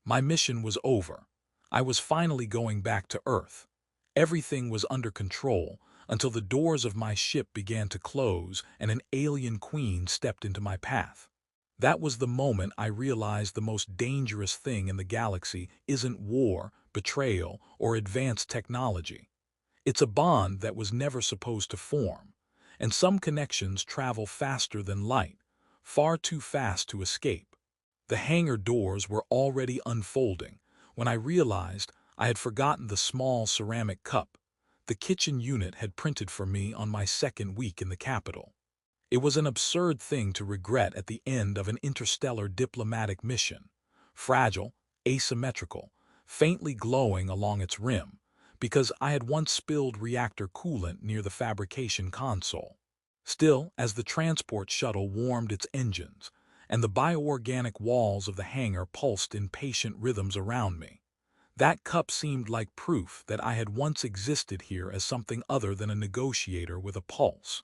My mission was over. I was finally going back to Earth. Everything was under control until the doors of my ship began to close and an alien queen stepped into my path. That was the moment I realized the most dangerous thing in the galaxy isn't war, betrayal, or advanced technology. It's a bond that was never supposed to form, and some connections travel faster than light, far too fast to escape. The hangar doors were already unfolding when I realized I had forgotten the small ceramic cup the kitchen unit had printed for me on my second week in the capital. It was an absurd thing to regret at the end of an interstellar diplomatic mission, fragile, asymmetrical, faintly glowing along its rim, because I had once spilled reactor coolant near the fabrication console. Still, as the transport shuttle warmed its engines, and the bioorganic walls of the hangar pulsed in patient rhythms around me, that cup seemed like proof that I had once existed here as something other than a negotiator with a pulse.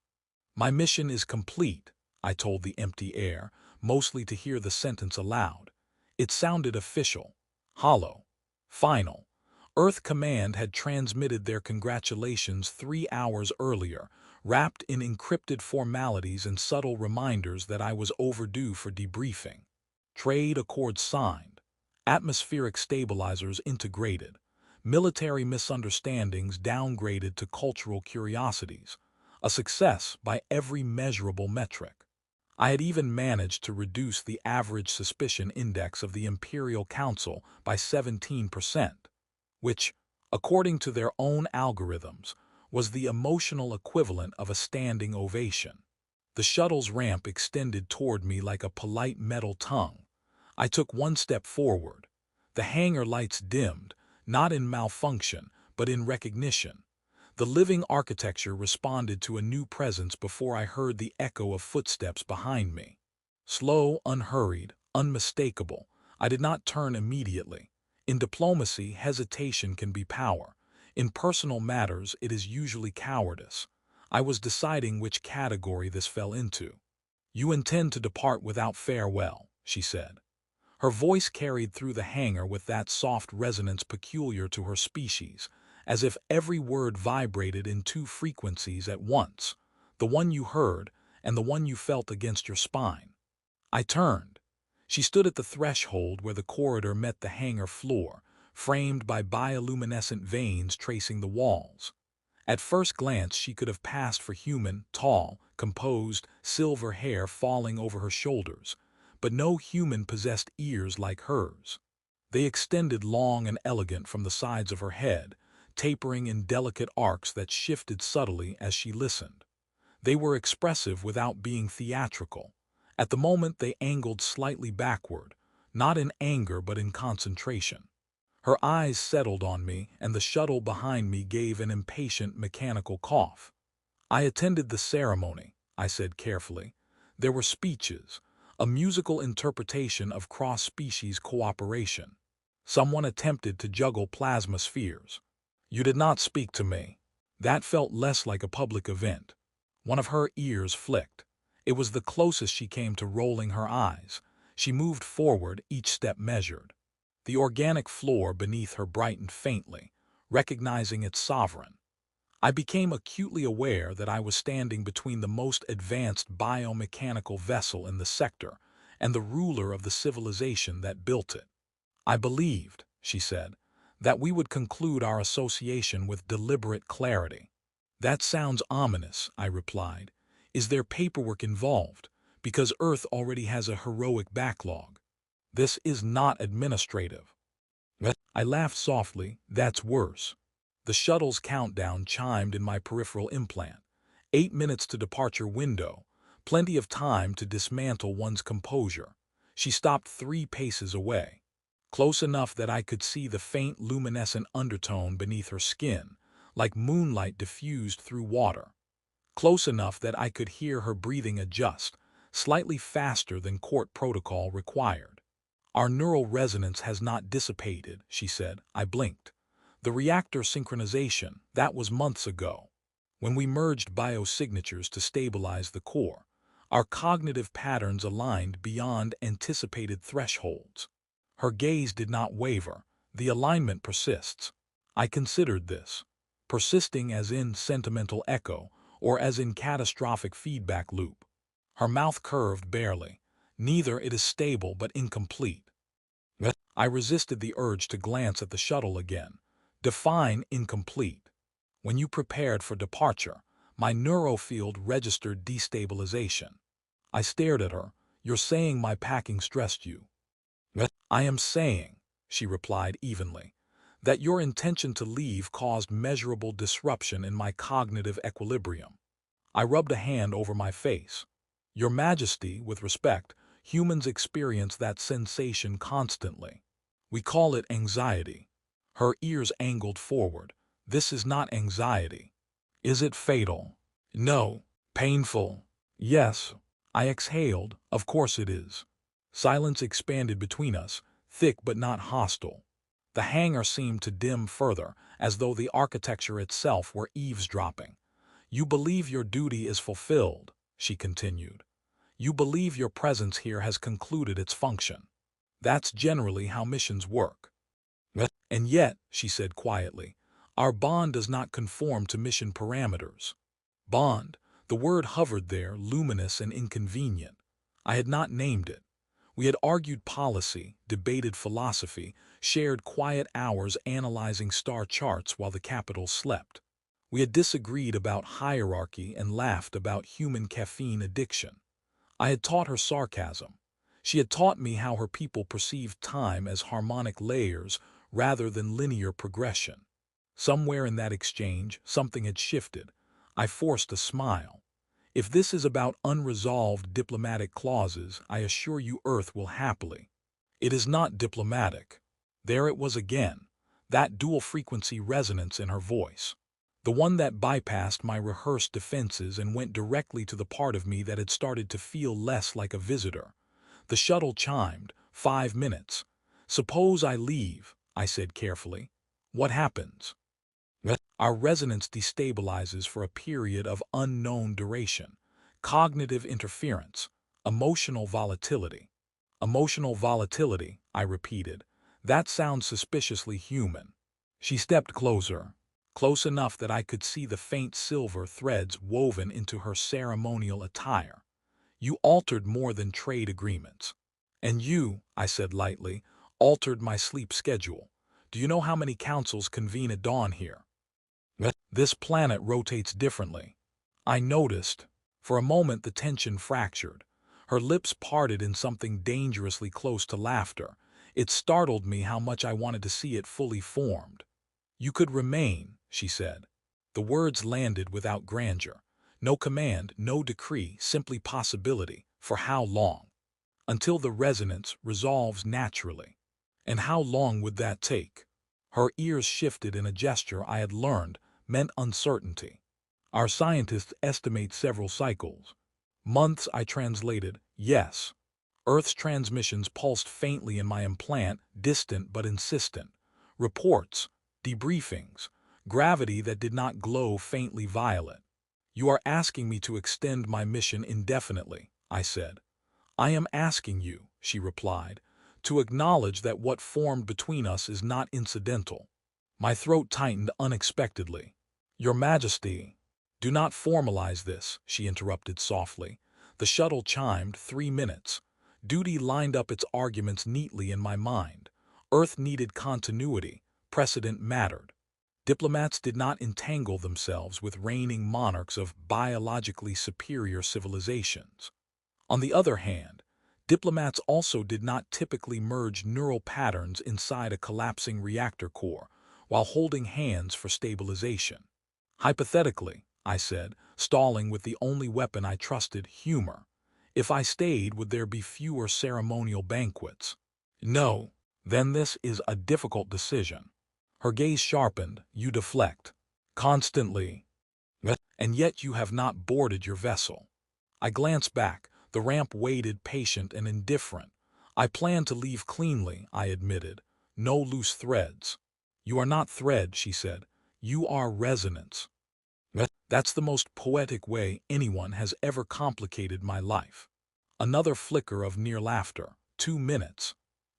My mission is complete, I told the empty air, mostly to hear the sentence aloud. It sounded official, hollow, final. Earth Command had transmitted their congratulations 3 hours earlier, wrapped in encrypted formalities and subtle reminders that I was overdue for debriefing. Trade accords signed, atmospheric stabilizers integrated, military misunderstandings downgraded to cultural curiosities, a success by every measurable metric. I had even managed to reduce the average suspicion index of the Imperial Council by 17%, which, according to their own algorithms, was the emotional equivalent of a standing ovation. The shuttle's ramp extended toward me like a polite metal tongue. I took one step forward. The hangar lights dimmed, not in malfunction, but in recognition. The living architecture responded to a new presence before I heard the echo of footsteps behind me. Slow, unhurried, unmistakable, I did not turn immediately. In diplomacy, hesitation can be power. In personal matters, it is usually cowardice. I was deciding which category this fell into. "You intend to depart without farewell," she said. Her voice carried through the hangar with that soft resonance peculiar to her species, as if every word vibrated in two frequencies at once, the one you heard and the one you felt against your spine. I turned. She stood at the threshold where the corridor met the hangar floor, framed by bioluminescent veins tracing the walls. At first glance she could have passed for human, tall, composed, silver hair falling over her shoulders, but no human possessed ears like hers. They extended long and elegant from the sides of her head, tapering in delicate arcs that shifted subtly as she listened. They were expressive without being theatrical. At the moment they angled slightly backward, not in anger but in concentration. Her eyes settled on me, and the shuttle behind me gave an impatient mechanical cough. "I attended the ceremony," I said carefully. "There were speeches, a musical interpretation of cross-species cooperation. Someone attempted to juggle plasma spheres. You did not speak to me." That felt less like a public event. One of her ears flicked. It was the closest she came to rolling her eyes. She moved forward, each step measured. The organic floor beneath her brightened faintly, recognizing its sovereign. I became acutely aware that I was standing between the most advanced biomechanical vessel in the sector and the ruler of the civilization that built it. "I believed," she said, "that we would conclude our association with deliberate clarity." "That sounds ominous," I replied. "Is there paperwork involved? Because Earth already has a heroic backlog." "This is not administrative." I laughed softly. "That's worse." The shuttle's countdown chimed in my peripheral implant. 8 minutes to departure window. Plenty of time to dismantle one's composure. She stopped 3 paces away. Close enough that I could see the faint luminescent undertone beneath her skin, like moonlight diffused through water. Close enough that I could hear her breathing adjust, slightly faster than court protocol required. "Our neural resonance has not dissipated," she said. I blinked. "The reactor synchronization, that was months ago. When we merged biosignatures to stabilize the core, our cognitive patterns aligned beyond anticipated thresholds." Her gaze did not waver. The alignment persists. I considered this. Persisting as in sentimental echo, or as in catastrophic feedback loop. Her mouth curved barely. Neither it is stable but incomplete. I resisted the urge to glance at the shuttle again. Define incomplete. When you prepared for departure, my neurofield registered destabilization. I stared at her. You're saying my packing stressed you. I am saying, she replied evenly, that your intention to leave caused measurable disruption in my cognitive equilibrium. I rubbed a hand over my face. Your Majesty, with respect, humans experience that sensation constantly. We call it anxiety. Her ears angled forward. This is not anxiety. Is it fatal? No. Painful? Yes. I exhaled. Of course it is. Silence expanded between us, thick but not hostile. The hangar seemed to dim further, as though the architecture itself were eavesdropping. You believe your duty is fulfilled, she continued. You believe your presence here has concluded its function. That's generally how missions work. And yet, she said quietly, our bond does not conform to mission parameters. Bond, the word hovered there, luminous and inconvenient. I had not named it. We had argued policy, debated philosophy, shared quiet hours analyzing star charts while the capital slept. We had disagreed about hierarchy and laughed about human caffeine addiction. I had taught her sarcasm. She had taught me how her people perceived time as harmonic layers rather than linear progression. Somewhere in that exchange, something had shifted. I forced a smile. If this is about unresolved diplomatic clauses, I assure you Earth will happily. It is not diplomatic. There it was again, that dual-frequency resonance in her voice. The one that bypassed my rehearsed defenses and went directly to the part of me that had started to feel less like a visitor. The shuttle chimed. 5 minutes. Suppose I leave, I said carefully. What happens? Our resonance destabilizes for a period of unknown duration. Cognitive interference. Emotional volatility. Emotional volatility, I repeated. That sounds suspiciously human. She stepped closer. Close enough that I could see the faint silver threads woven into her ceremonial attire. You altered more than trade agreements. And you, I said lightly, altered my sleep schedule. Do you know how many councils convene at dawn here? This planet rotates differently. I noticed. For a moment the tension fractured. Her lips parted in something dangerously close to laughter. It startled me how much I wanted to see it fully formed. You could remain, she said. The words landed without grandeur. No command, no decree, simply possibility. For how long? Until the resonance resolves naturally. And how long would that take? Her ears shifted in a gesture I had learned meant uncertainty. Our scientists estimate several cycles. Months, I translated, yes. Earth's transmissions pulsed faintly in my implant, distant but insistent. Reports, debriefings, gravity that did not glow faintly violet. You are asking me to extend my mission indefinitely, I said. I am asking you, she replied, to acknowledge that what formed between us is not incidental. My throat tightened unexpectedly. Your Majesty, do not formalize this, she interrupted softly. The shuttle chimed 3 minutes. Duty lined up its arguments neatly in my mind. Earth needed continuity. Precedent mattered. Diplomats did not entangle themselves with reigning monarchs of biologically superior civilizations. On the other hand, diplomats also did not typically merge neural patterns inside a collapsing reactor core while holding hands for stabilization. Hypothetically, I said, stalling with the only weapon I trusted, humor. If I stayed, would there be fewer ceremonial banquets? No. Then this is a difficult decision. Her gaze sharpened. You deflect. Constantly. And yet you have not boarded your vessel. I glanced back. The ramp waited, patient and indifferent. I plan to leave cleanly, I admitted. No loose threads. You are not thread, she said. You are resonance. That's the most poetic way anyone has ever complicated my life. Another flicker of near laughter. 2 minutes.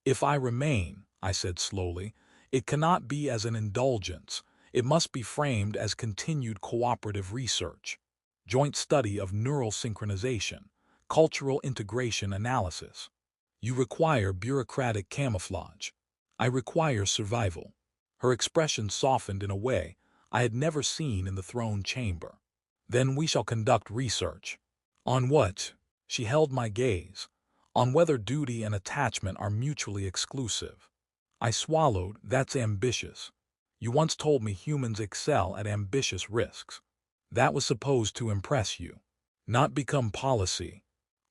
If I remain, I said slowly, it cannot be as an indulgence. It must be framed as continued cooperative research, joint study of neural synchronization, cultural integration analysis. You require bureaucratic camouflage. I require survival. Her expression softened in a way I had never seen in the throne chamber. Then we shall conduct research. On what? She held my gaze. On whether duty and attachment are mutually exclusive. I swallowed. That's ambitious. You once told me humans excel at ambitious risks. That was supposed to impress you, not become policy.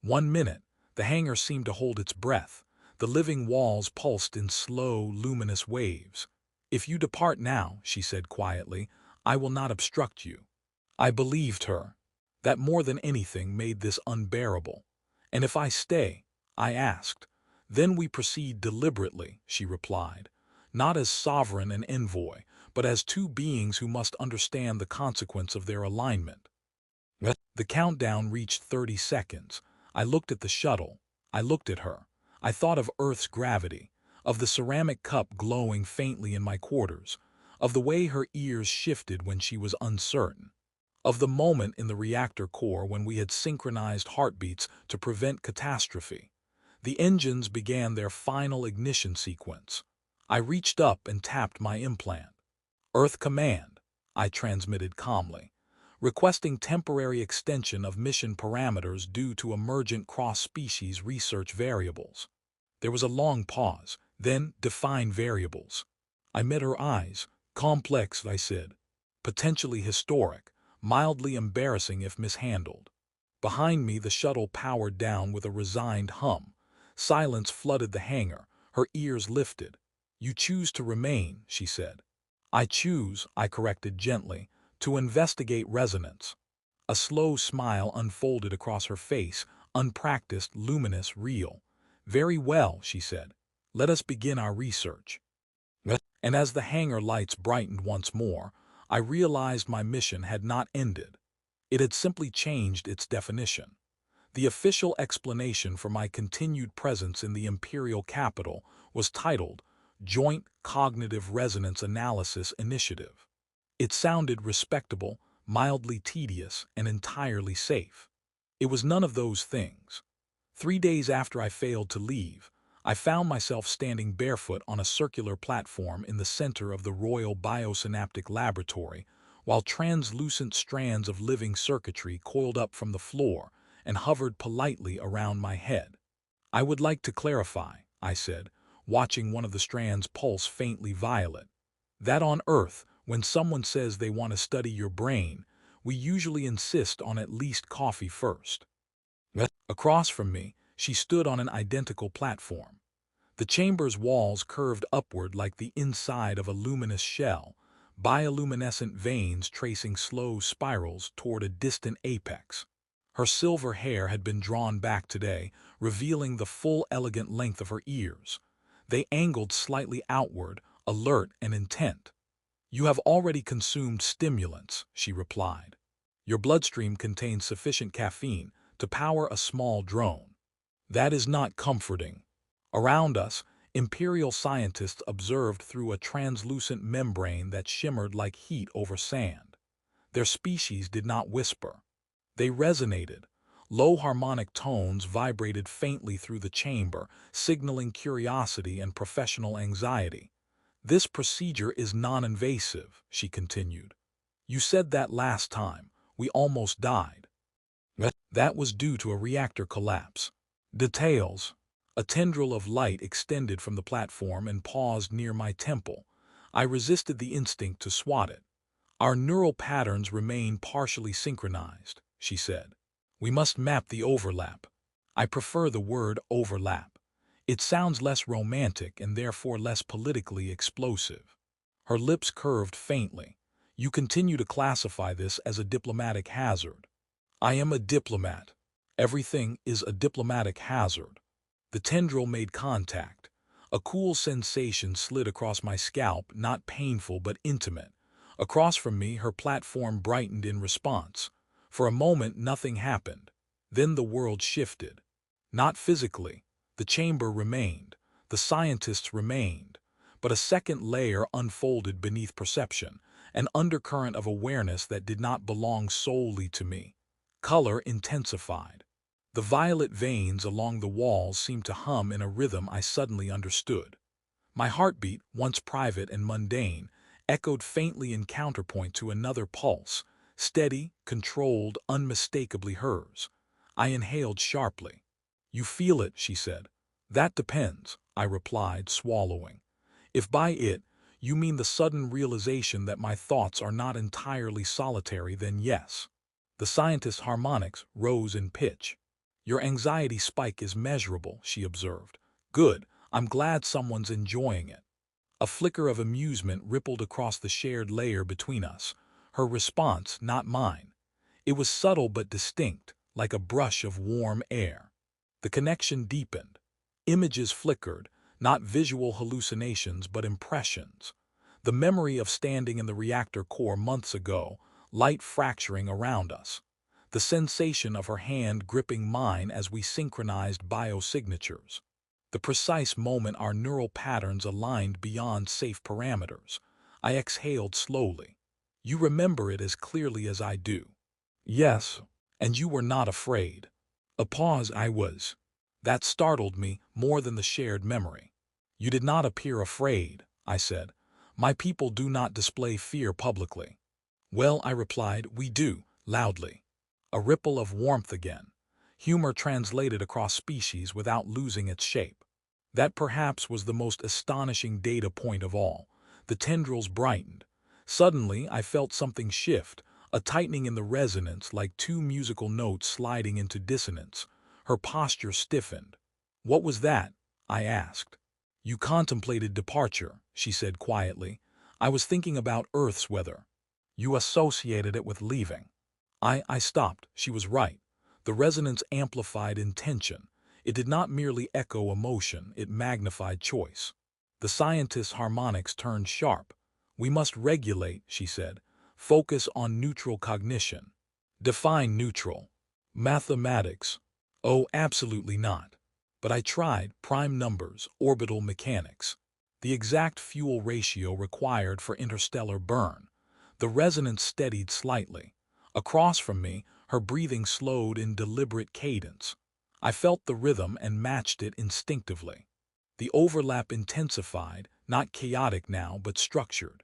1 minute, the hangar seemed to hold its breath. The living walls pulsed in slow, luminous waves. If you depart now, she said quietly, I will not obstruct you. I believed her. That more than anything made this unbearable. And if I stay? I asked. Then we proceed deliberately, she replied, not as sovereign and envoy, but as two beings who must understand the consequence of their alignment. The countdown reached 30 seconds. I looked at the shuttle. I looked at her. I thought of Earth's gravity, of the ceramic cup glowing faintly in my quarters, of the way her ears shifted when she was uncertain, of the moment in the reactor core when we had synchronized heartbeats to prevent catastrophe. The engines began their final ignition sequence. I reached up and tapped my implant. Earth command, I transmitted calmly, requesting temporary extension of mission parameters due to emergent cross-species research variables. There was a long pause, then define variables. I met her eyes. Complex, I said. Potentially historic, mildly embarrassing if mishandled. Behind me the shuttle powered down with a resigned hum. Silence flooded the hangar, her ears lifted. You choose to remain, she said. I choose, I corrected gently, to investigate resonance. A slow smile unfolded across her face, unpracticed, luminous, real. Very well, she said. Let us begin our research. And as the hangar lights brightened once more, I realized my mission had not ended. It had simply changed its definition. The official explanation for my continued presence in the imperial capital was titled Joint Cognitive Resonance Analysis Initiative. It sounded respectable, mildly tedious, and entirely safe. It was none of those things. 3 days after I failed to leave, I found myself standing barefoot on a circular platform in the center of the Royal Biosynaptic Laboratory, while translucent strands of living circuitry coiled up from the floor and hovered politely around my head. I would like to clarify, I said, watching one of the strands pulse faintly violet, that on Earth, when someone says they want to study your brain, we usually insist on at least coffee first. Across from me, she stood on an identical platform. The chamber's walls curved upward like the inside of a luminous shell, bioluminescent veins tracing slow spirals toward a distant apex. Her silver hair had been drawn back today, revealing the full elegant length of her ears. They angled slightly outward, alert and intent. You have already consumed stimulants, she replied. Your bloodstream contains sufficient caffeine to power a small drone. That is not comforting. Around us, imperial scientists observed through a translucent membrane that shimmered like heat over sand. Their species did not whisper. They resonated. Low harmonic tones vibrated faintly through the chamber, signaling curiosity and professional anxiety. This procedure is non-invasive, she continued. You said that last time. We almost died. That was due to a reactor collapse. Details. A tendril of light extended from the platform and paused near my temple. I resisted the instinct to swat it. Our neural patterns remain partially synchronized, she said. We must map the overlap. I prefer the word overlap. It sounds less romantic and therefore less politically explosive. Her lips curved faintly. You continue to classify this as a diplomatic hazard. I am a diplomat. Everything is a diplomatic hazard. The tendril made contact. A cool sensation slid across my scalp, not painful but intimate. Across from me, her platform brightened in response. For a moment, nothing happened. Then the world shifted. Not physically. The chamber remained. The scientists remained, but a second layer unfolded beneath perception, an undercurrent of awareness that did not belong solely to me. Color intensified. The violet veins along the walls seemed to hum in a rhythm I suddenly understood. My heartbeat, once private and mundane, echoed faintly in counterpoint to another pulse, steady, controlled, unmistakably hers. I inhaled sharply. "You feel it," she said. "That depends," I replied, swallowing. "If by it, you mean the sudden realization that my thoughts are not entirely solitary, then yes." The scientist's harmonics rose in pitch. "Your anxiety spike is measurable," she observed. "Good. I'm glad someone's enjoying it." A flicker of amusement rippled across the shared layer between us, her response, not mine. It was subtle but distinct, like a brush of warm air. The connection deepened. Images flickered, not visual hallucinations but impressions. The memory of standing in the reactor core months ago, light fracturing around us. The sensation of her hand gripping mine as we synchronized biosignatures. The precise moment our neural patterns aligned beyond safe parameters. I exhaled slowly. "You remember it as clearly as I do." "Yes, and you were not afraid." A pause. "I was." That startled me more than the shared memory. "You did not appear afraid," I said. "My people do not display fear publicly." "Well," I replied, "we do," loudly. A ripple of warmth again. Humor translated across species without losing its shape. That perhaps was the most astonishing data point of all. The tendrils brightened. Suddenly, I felt something shift, a tightening in the resonance like two musical notes sliding into dissonance. Her posture stiffened. "What was that?" I asked. "You contemplated departure," she said quietly. "I was thinking about Earth's weather." "You associated it with leaving." I stopped. She was right. The resonance amplified intention. It did not merely echo emotion, it magnified choice. The scientist's harmonics turned sharp. "We must regulate," she said. "Focus on neutral cognition." "Define neutral." "Mathematics." "Oh, absolutely not." But I tried: prime numbers, orbital mechanics. The exact fuel ratio required for interstellar burn. The resonance steadied slightly. Across from me, her breathing slowed in deliberate cadence. I felt the rhythm and matched it instinctively. The overlap intensified, not chaotic now, but structured.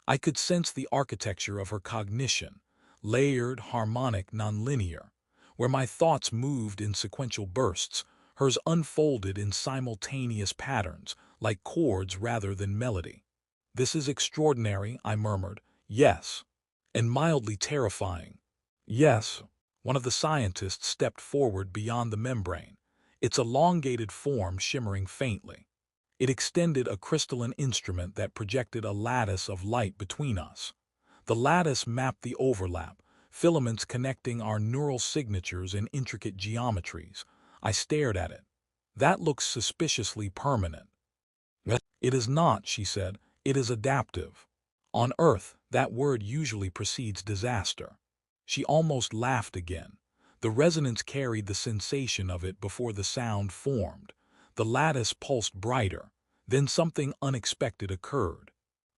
I could sense the architecture of her cognition, layered, harmonic, nonlinear. Where my thoughts moved in sequential bursts, hers unfolded in simultaneous patterns, like chords rather than melody. "This is extraordinary," I murmured. "Yes." "And mildly terrifying." "Yes." One of the scientists stepped forward beyond the membrane, its elongated form shimmering faintly. It extended a crystalline instrument that projected a lattice of light between us. The lattice mapped the overlap, filaments connecting our neural signatures in intricate geometries. I stared at it. "That looks suspiciously permanent." "It is not," she said. "It is adaptive. On Earth, that word usually precedes disaster." She almost laughed again. The resonance carried the sensation of it before the sound formed. The lattice pulsed brighter. Then something unexpected occurred.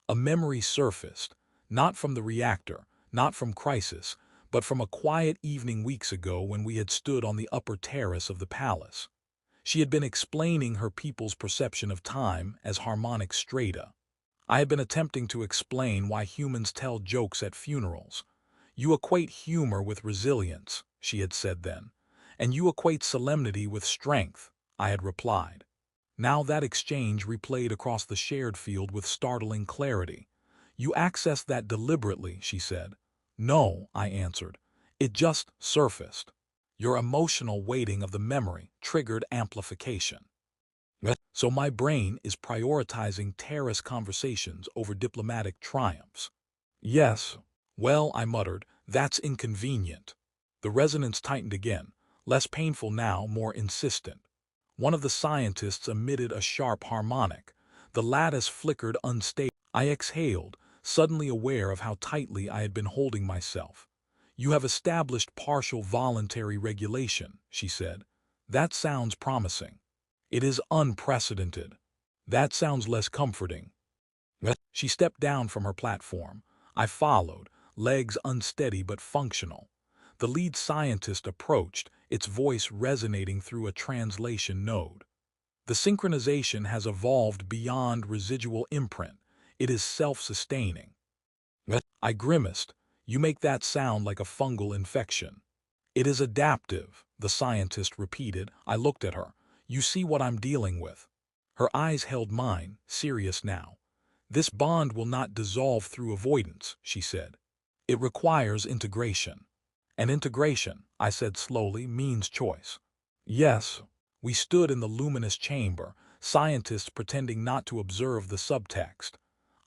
A memory surfaced, not from the reactor, not from crisis, but from a quiet evening weeks ago when we had stood on the upper terrace of the palace. She had been explaining her people's perception of time as harmonic strata. I had been attempting to explain why humans tell jokes at funerals. "You equate humor with resilience," she had said then. "And you equate solemnity with strength," I had replied. Now that exchange replayed across the shared field with startling clarity. "You accessed that deliberately," she said. "No," I answered. "It just surfaced." Your emotional weighting of the memory triggered amplification. So my brain is prioritizing terrace conversations over diplomatic triumphs. "Yes." "Well," I muttered, "that's inconvenient." The resonance tightened again, less painful now, more insistent. One of the scientists emitted a sharp harmonic. The lattice flickered unstable. I exhaled, suddenly aware of how tightly I had been holding myself. "You have established partial voluntary regulation," she said. "That sounds promising." "It is unprecedented." That sounds less comforting. She stepped down from her platform. I followed, legs unsteady but functional. The lead scientist approached, its voice resonating through a translation node. The synchronization has evolved beyond residual imprint. It is self-sustaining. I grimaced. You make that sound like a fungal infection. It is adaptive, the scientist repeated. I looked at her. You see what I'm dealing with. Her eyes held mine, serious now. This bond will not dissolve through avoidance, she said. It requires integration. And integration, I said slowly, means choice. Yes, we stood in the luminous chamber, scientists pretending not to observe the subtext.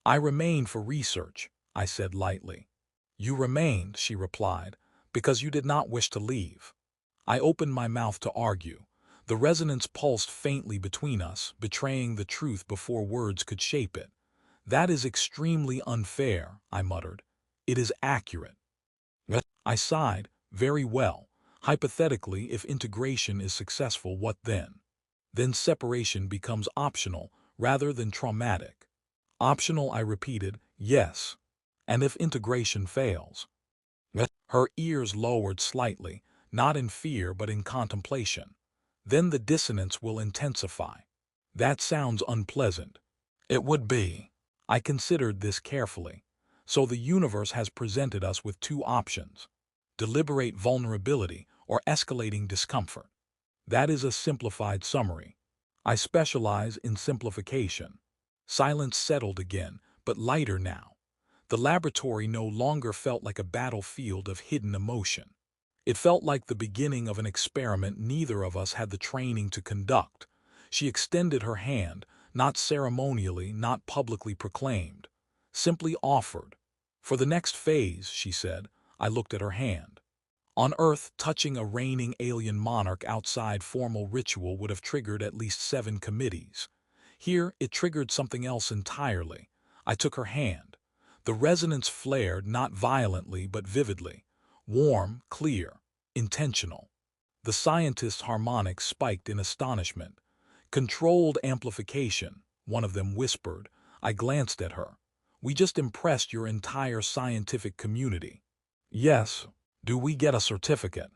I remained for research, I said lightly. You remained, she replied, because you did not wish to leave. I opened my mouth to argue. The resonance pulsed faintly between us, betraying the truth before words could shape it. That is extremely unfair, I muttered. It is accurate. I sighed. Very well. Hypothetically, if integration is successful, what then? Then separation becomes optional rather than traumatic. Optional, I repeated, yes. And if integration fails? Her ears lowered slightly, not in fear but in contemplation. Then the dissonance will intensify. That sounds unpleasant. It would be. I considered this carefully. So the universe has presented us with two options: deliberate vulnerability or escalating discomfort. That is a simplified summary. I specialize in simplification. Silence settled again, but lighter now. The laboratory no longer felt like a battlefield of hidden emotion. It felt like the beginning of an experiment neither of us had the training to conduct. She extended her hand, not ceremonially, not publicly proclaimed, simply offered. For the next phase, she said. I looked at her hand. On Earth, touching a reigning alien monarch outside formal ritual would have triggered at least 7 committees. Here, it triggered something else entirely. I took her hand. The resonance flared not violently but vividly. Warm, clear, intentional. The scientist's harmonics spiked in astonishment. Controlled amplification, one of them whispered. I glanced at her. We just impressed your entire scientific community. Yes. Do we get a certificate?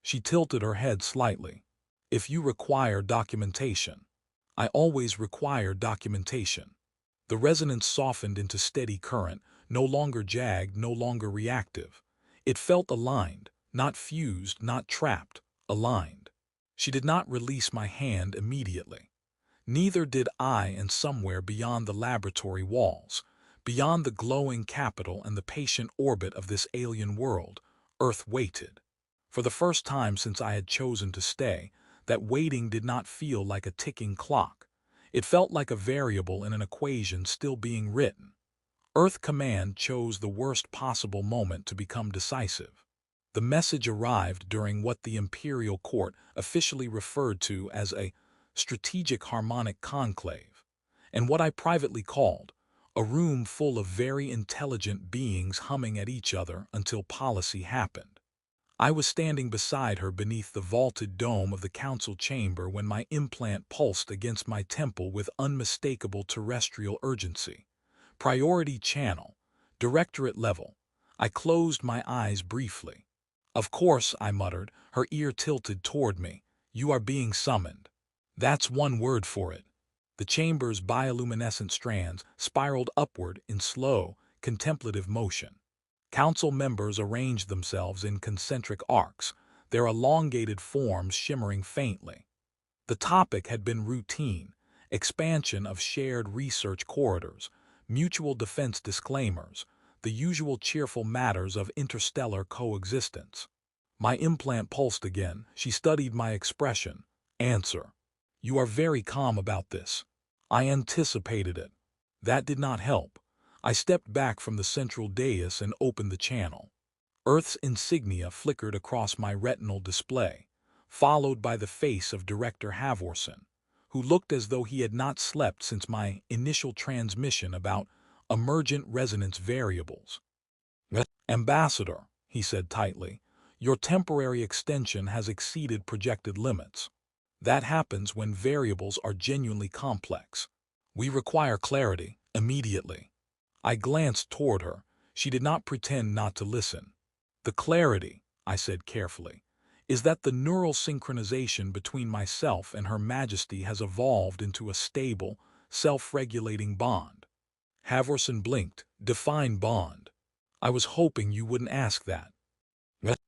She tilted her head slightly. If you require documentation. I always require documentation. The resonance softened into steady current, no longer jagged, no longer reactive. It felt aligned, not fused, not trapped, aligned. She did not release my hand immediately. Neither did I, and somewhere beyond the laboratory walls, beyond the glowing capital and the patient orbit of this alien world, Earth waited. For the first time since I had chosen to stay, that waiting did not feel like a ticking clock. It felt like a variable in an equation still being written. Earth Command chose the worst possible moment to become decisive. The message arrived during what the Imperial Court officially referred to as a strategic harmonic conclave, and what I privately called a room full of very intelligent beings humming at each other until policy happened. I was standing beside her beneath the vaulted dome of the council chamber when my implant pulsed against my temple with unmistakable terrestrial urgency. Priority channel, directorate level. I closed my eyes briefly. Of course, I muttered, her ear tilted toward me. You are being summoned. That's one word for it. The chamber's bioluminescent strands spiraled upward in slow, contemplative motion. Council members arranged themselves in concentric arcs, their elongated forms shimmering faintly. The topic had been routine: expansion of shared research corridors, mutual defense disclaimers, the usual cheerful matters of interstellar coexistence. My implant pulsed again. She studied my expression. Answer. You are very calm about this. I anticipated it. That did not help. I stepped back from the central dais and opened the channel. Earth's insignia flickered across my retinal display, followed by the face of Director Havorson, who looked as though he had not slept since my initial transmission about emergent resonance variables. Ambassador, he said tightly, your temporary extension has exceeded projected limits. That happens when variables are genuinely complex. We require clarity, immediately. I glanced toward her. She did not pretend not to listen. The clarity, I said carefully, is that the neural synchronization between myself and Her Majesty has evolved into a stable, self-regulating bond. Havorson blinked. Define bond. I was hoping you wouldn't ask that.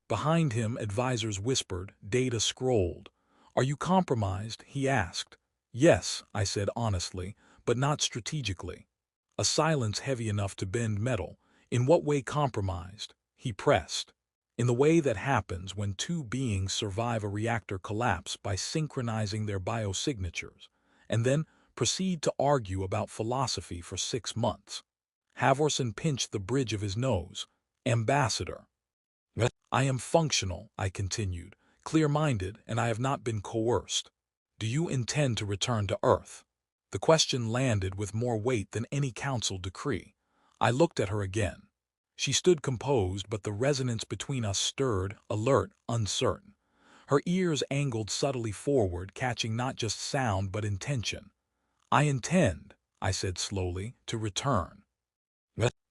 Behind him, advisors whispered, data scrolled. Are you compromised? He asked. Yes, I said honestly, but not strategically. A silence heavy enough to bend metal. In what way compromised? He pressed. In the way that happens when two beings survive a reactor collapse by synchronizing their biosignatures, and then proceed to argue about philosophy for 6 months. Havorson pinched the bridge of his nose. Ambassador. I am functional, I continued, clear-minded, and I have not been coerced. Do you intend to return to Earth? The question landed with more weight than any council decree. I looked at her again. She stood composed, but the resonance between us stirred, alert, uncertain. Her ears angled subtly forward, catching not just sound but intention. I intend, I said slowly, to return.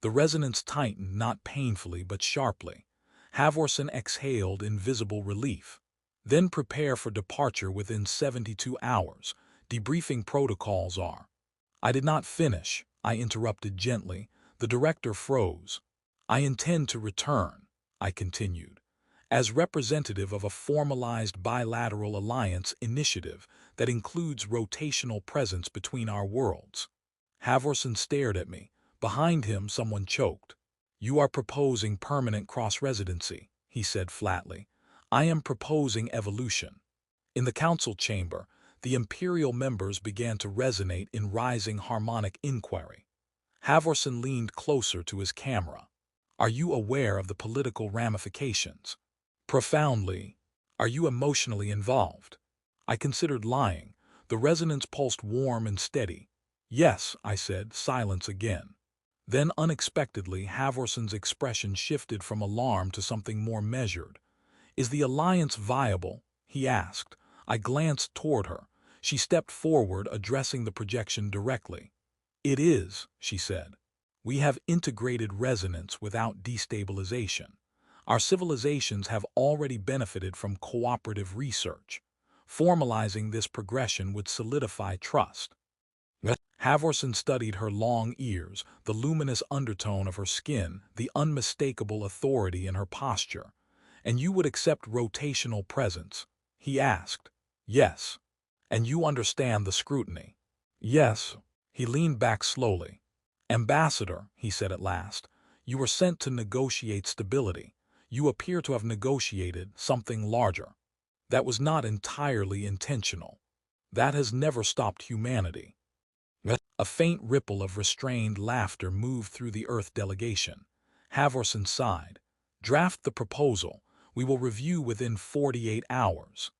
The resonance tightened, not painfully but sharply. Havorson exhaled in visible relief. Then prepare for departure within 72 hours. Debriefing protocols are. I did not finish, I interrupted gently. The director froze. I intend to return, I continued, as representative of a formalized bilateral alliance initiative that includes rotational presence between our worlds. Havorson stared at me. Behind him, someone choked. You are proposing permanent cross-residency, he said flatly. I am proposing evolution. In the council chamber, the imperial members began to resonate in rising harmonic inquiry. Havorson leaned closer to his camera. Are you aware of the political ramifications? Profoundly. Are you emotionally involved? I considered lying. The resonance pulsed warm and steady. Yes, I said, silence again. Then unexpectedly, Havorson's expression shifted from alarm to something more measured. Is the alliance viable? He asked. I glanced toward her. She stepped forward, addressing the projection directly. It is, she said. We have integrated resonance without destabilization. Our civilizations have already benefited from cooperative research. Formalizing this progression would solidify trust. Havorson studied her long ears, the luminous undertone of her skin, the unmistakable authority in her posture. And you would accept rotational presence? He asked. Yes. And you understand the scrutiny? Yes. He leaned back slowly. Ambassador, he said at last, you were sent to negotiate stability. You appear to have negotiated something larger. That was not entirely intentional. That has never stopped humanity. A faint ripple of restrained laughter moved through the Earth delegation. Havorson sighed. Draft the proposal. We will review within 48 hours.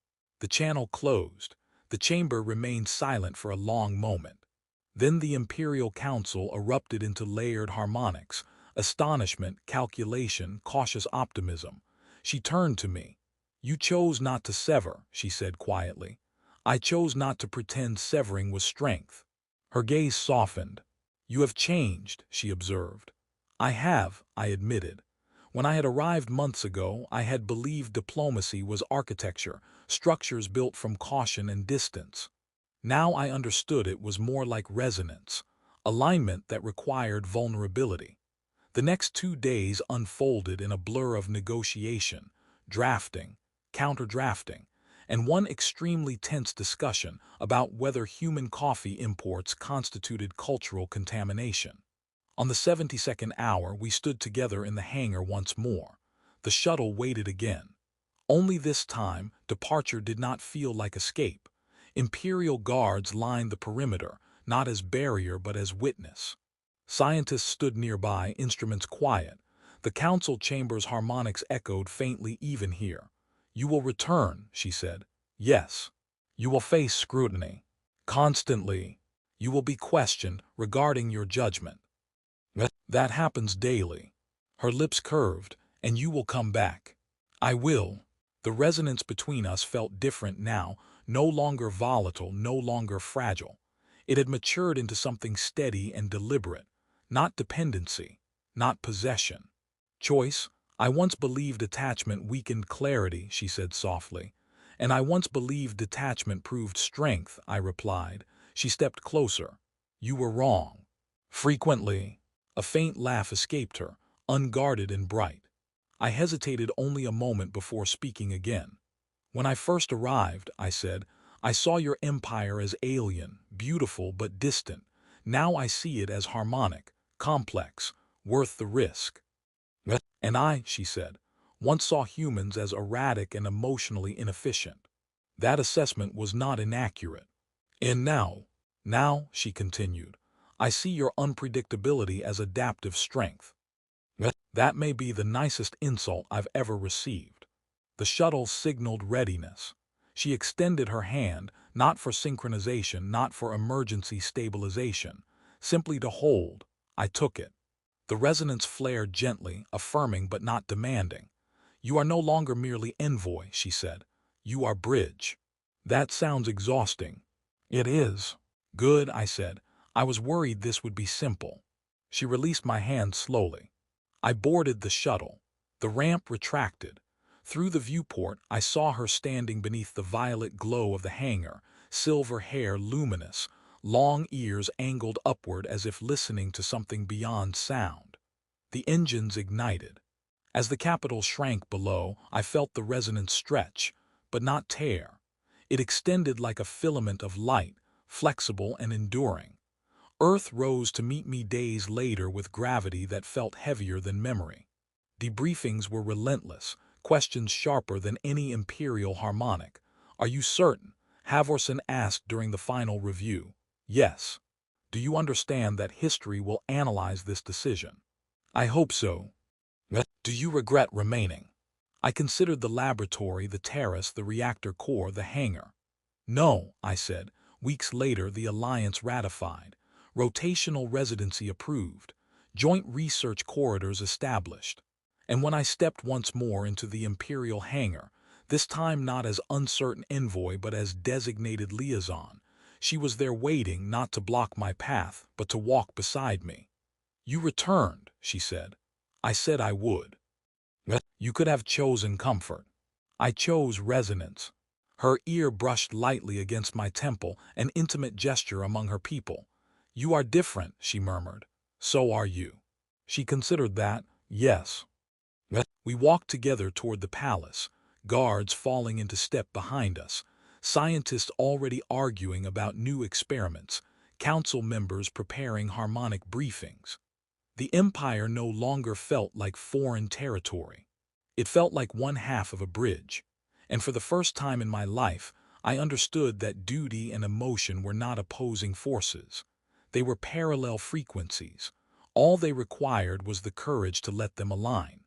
The channel closed. The chamber remained silent for a long moment. Then the Imperial Council erupted into layered harmonics, astonishment, calculation, cautious optimism. She turned to me. You chose not to sever, she said quietly. I chose not to pretend severing was strength. Her gaze softened. You have changed, she observed. I have, I admitted. When I had arrived months ago, I had believed diplomacy was architecture, structures built from caution and distance. Now I understood it was more like resonance, alignment that required vulnerability. The next 2 days unfolded in a blur of negotiation, drafting, counter-drafting, and one extremely tense discussion about whether human coffee imports constituted cultural contamination. On the 72nd hour, we stood together in the hangar once more. The shuttle waited again. Only this time, departure did not feel like escape. Imperial guards lined the perimeter, not as barrier but as witness. Scientists stood nearby, instruments quiet. The council chamber's harmonics echoed faintly even here. You will return, she said. Yes. You will face scrutiny. Constantly. You will be questioned regarding your judgment. That happens daily. Her lips curved, and you will come back. I will. The resonance between us felt different now, no longer volatile, no longer fragile. It had matured into something steady and deliberate, not dependency, not possession. Choice, I once believed attachment weakened clarity, she said softly. And I once believed detachment proved strength, I replied. She stepped closer. You were wrong. Frequently. A faint laugh escaped her, unguarded and bright. I hesitated only a moment before speaking again. When I first arrived, I said, I saw your empire as alien, beautiful but distant. Now I see it as harmonic, complex, worth the risk. And I, she said, once saw humans as erratic and emotionally inefficient. That assessment was not inaccurate. And now, she continued, I see your unpredictability as adaptive strength. That may be the nicest insult I've ever received. The shuttle signaled readiness. She extended her hand, not for synchronization, not for emergency stabilization, simply to hold. I took it. The resonance flared gently, affirming but not demanding. You are no longer merely envoy, she said. You are bridge. That sounds exhausting. It is. Good, I said. I was worried this would be simple. She released my hand slowly. I boarded the shuttle. The ramp retracted. Through the viewport, I saw her standing beneath the violet glow of the hangar, silver hair luminous, long ears angled upward as if listening to something beyond sound. The engines ignited. As the capital shrank below, I felt the resonance stretch, but not tear. It extended like a filament of light, flexible and enduring. Earth rose to meet me days later with gravity that felt heavier than memory. Debriefings were relentless, questions sharper than any imperial harmonic. Are you certain? Havorson asked during the final review. Yes. Do you understand that history will analyze this decision? I hope so. Do you regret remaining? I considered the laboratory, the terrace, the reactor core, the hangar. No, I said. Weeks later, the alliance ratified. Rotational residency approved. Joint research corridors established. And when I stepped once more into the Imperial hangar, this time not as uncertain envoy but as designated liaison, she was there waiting not to block my path but to walk beside me. You returned, she said. I said I would. You could have chosen comfort. I chose resonance. Her ear brushed lightly against my temple, an intimate gesture among her people. You are different, she murmured. So are you. She considered that, yes. We walked together toward the palace, guards falling into step behind us, scientists already arguing about new experiments, council members preparing harmonic briefings. The empire no longer felt like foreign territory. It felt like one half of a bridge. And for the first time in my life, I understood that duty and emotion were not opposing forces. They were parallel frequencies. All they required was the courage to let them align.